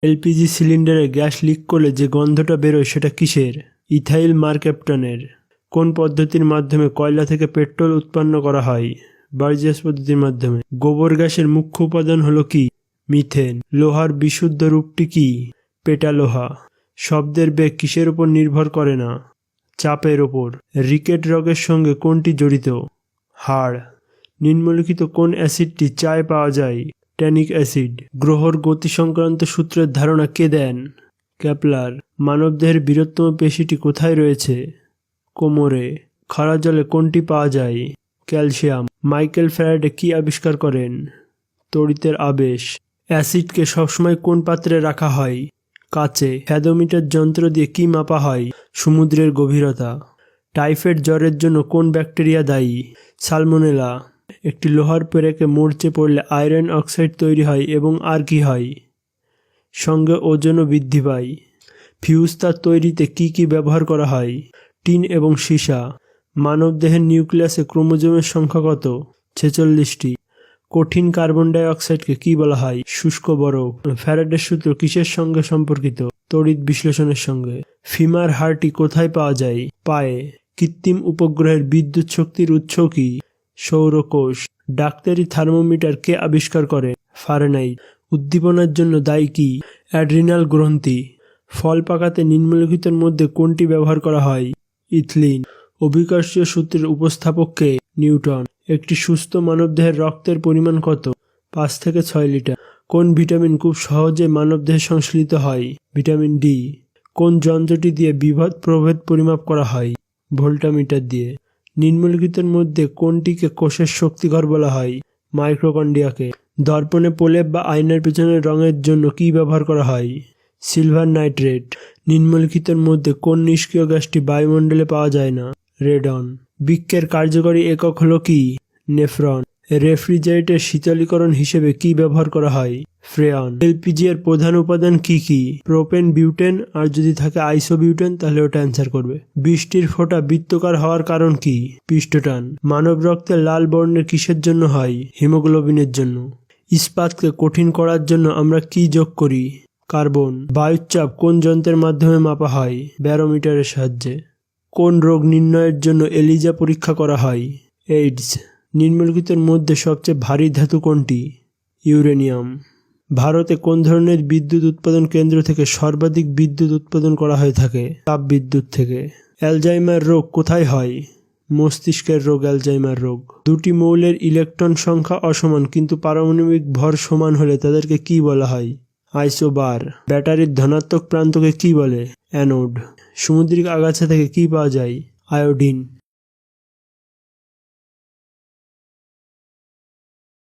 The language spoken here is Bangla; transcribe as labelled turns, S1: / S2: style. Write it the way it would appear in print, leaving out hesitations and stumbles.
S1: এলপিজি সিলিন্ডারে গ্যাস লিক করলে যে গন্ধটা বেরোয় সেটা কিসের? ইথাইল মারক্যাপটনের। কোন পদ্ধতির মাধ্যমে কয়লা থেকে পেট্রোল উৎপন্ন করা হয়? বার্জিয়াস পদ্ধতির মাধ্যমে। গোবর গ্যাসের মুখ্য উপাদান হলো কি? মিথেন। লোহার বিশুদ্ধ রূপটি কি? পেটালোহা। শব্দের বেগ কিসের উপর নির্ভর করে না? চাপের ওপর। রিকেট রোগের সঙ্গে কোনটি জড়িত? হাড়। নিম্নলিখিত কোন অ্যাসিডটি চায়ে পাওয়া যায়? Tannic acid. গ্রহর গতি সংক্রান্ত সূত্রের ধারণা কে দেন? কেপলার। মানবদেহের বৃহত্তম পেশিটি কোথায় রয়েছে? কোমরে। খারা জলে কোনটি পাওয়া যায়? ক্যালসিয়াম। মাইকেল ফ্যারাডে কি আবিষ্কার করেন? তড়িতের আবেশ। অ্যাসিডকে সবসময় কোন পাত্রে রাখা হয়? কাচে। থ্যাদোমিটার যন্ত্র দিয়ে কি মাপা হয়? সমুদ্রের গভীরতা। টাইফয়েড জ্বরের জন্য কোন ব্যাকটেরিয়া দায়ী? সালমোনেলা। একটি লোহার পেরেকে মরচে পড়লে আয়রন অক্সাইড তৈরি হয় এবং আর কি হয়? সঙ্গে ওজনও বৃদ্ধি পায়। ফিউজ তার তৈরিতে কি কি ব্যবহার করা হয়? টিন এবং সীসা। মানবদেহের নিউক্লিয়াসে ক্রোমোজোমের সংখ্যা কত? 46টি। কঠিন কার্বন ডাই অক্সাইডকে কি বলা হয়? শুষ্ক বরফ। ফ্যারাডের সূত্র কিসের সঙ্গে সম্পর্কিত? তড়িৎ বিশ্লেষণের সঙ্গে। ফিমার হাড়টি কোথায় পাওয়া যায়? পায়ে। কৃত্রিম উপগ্রহের বিদ্যুৎ শক্তির উৎস কি? সৌরকোষ। ডাক্তারি থার্মোমিটার কে আবিষ্কার করে? ফারেনহাইট। উদ্দীপনার জন্য দায়ী কি? অ্যাড্রিনাল গ্রন্থি। ফল পাকাতে নিম্নলিখিতের মধ্যে কোনটি ব্যবহার করা হয়? ইথিলিন। অভিকর্ষীয় সূত্রের উপস্থাপক কে? নিউটন। একটি সুস্থ মানবদেহের রক্তের পরিমাণ কত? 5 থেকে 6 লিটার। কোন ভিটামিন খুব সহজে মানবদেহে সংশ্লেষিত হয়? Vitamin D. কোন যন্ত্রটি দিয়ে বিভব প্রভেদ পরিমাপ করা হয়? ভোল্টামিটার দিয়ে। নিম্নলিখিতের মধ্যে কোনটিকে কোষের শক্তিঘর বলা হয়? মাইক্রোকন্ড্রিয়াকে। দর্পণে প্রলেপ বা আয়নার পেছনের রঙের জন্য কি ব্যবহার করা হয়? Silver nitrate. নিম্নলিখিতের মধ্যে কোন নিষ্ক্রিয় গ্যাসটি বায়ুমণ্ডলে পাওয়া যায় না? রেডন। বৃক্কের কার্যকরী একক হলো কি? নেফ্রন। রেফ্রিজারেটর শীতলীকরণ হিসেবে কি ব্যবহার করা হয়? ফ্রেয়ন। এলপিজি এর প্রধান উপাদান কি কি? প্রোপেন, বিউটেন, আর যদি থাকে আইসোবিউটেন তাহলে ওটা অ্যান্সার করবে। বৃষ্টির ফোঁটা বৃত্তাকার হওয়ার কারণ কি? পৃষ্ঠটান। মানব রক্তে লাল বর্ণের কিসের জন্য হয়? হিমোগ্লোবিনের জন্য। ইস্পাতকে কঠিন করার জন্য আমরা কি যোগ করি? কার্বন। বায়ুর চাপ কোন যন্ত্রের মাধ্যমে মাপা হয়? ব্যারোমিটারের সাহায্যে। কোন রোগ নির্ণয়ের জন্য এলিজা পরীক্ষা করা হয়? এইডস। নিম্নলিখিতের মধ্যে সবচেয়ে ভারী ধাতু কোনটি? ইউরেনিয়াম। ভারতে কোন ধরনের বিদ্যুৎ উৎপাদন কেন্দ্র থেকে সর্বাধিক বিদ্যুৎ উৎপাদন করা হয়ে থাকে? তাপবিদ্যুৎ থেকে। অ্যালজাইমার রোগ কোথায় হয়? মস্তিষ্কের রোগ অ্যালজাইমার রোগ। দুটি মৌলের ইলেকট্রন সংখ্যা অসমান কিন্তু পারমাণবিক ভর সমান হলে তাদেরকে কি বলা হয়? আইসোবার। ব্যাটারির ধনাত্মক প্রান্তকে কি বলে? অ্যানোড। সামুদ্রিক আগাছা থেকে কি পাওয়া যায়? আয়োডিন।